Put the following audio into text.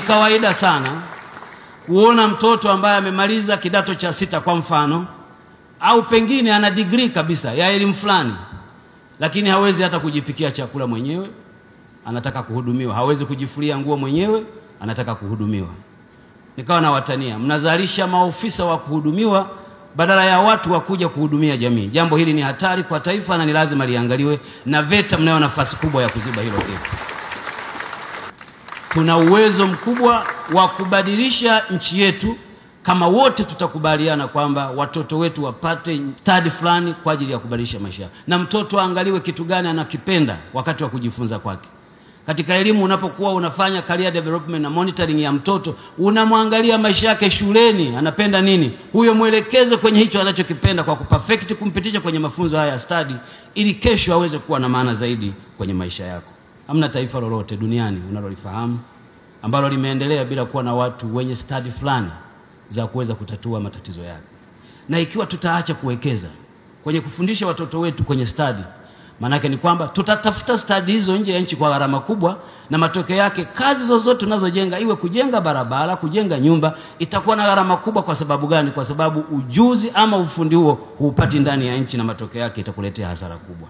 kawaida sana kuona mtoto ambaye amemaliza kidato cha 6 kwa mfano, au pengine ana degree kabisa ya elimu fulani, lakini hawezi hata kujipikia chakula mwenyewe, anataka kuhudumiwa. Hawezi kujifulia nguo mwenyewe, anataka kuhudumiwa. Nikawa na watania, mnazalisha maofisa wa kuhudumiwa badala ya watu wa kuja kuhudumia jamii. Jambo hili ni hatari kwa taifa na ni lazima liangaliwe, na VETA mnayo nafasi kubwa ya kuziba hilo gap. Tuna uwezo mkubwa wa kubadilisha nchi yetu kama wote tutakubaliana kwamba watoto wetu wapate study fulani kwa ajili ya kubadilisha maisha. Na mtoto aangaliwe kitu gani anakipenda wakati wa kujifunza kwake. Katika elimu unapokuwa unafanya career development na monitoring ya mtoto, unamwangalia maisha yake shuleni, anapenda nini. Huyo mwelekeze kwenye hicho anachokipenda kwa kuperfect, kumpitisha kwenye mafunzo haya ya study ili kesho aweze kuwa na maana zaidi kwenye maisha yako. Hamna taifa lolote duniani unalolifahamu ambalo limeendelea bila kuwa na watu wenye study fulani za kuweza kutatua matatizo yake. Na ikiwa tutaacha kuwekeza kwenye kufundisha watoto wetu kwenye study, manake ni kwamba tutatafuta study hizo nje ya nchi kwa gharama kubwa, na matokeo yake kazi zozote tunazojenga, iwe kujenga barabara, kujenga nyumba, itakuwa na gharama kubwa. Kwa sababu gani? Kwa sababu ujuzi ama ufundi huo huupati ndani ya nchi, na matokeo yake itakuletea hasara kubwa.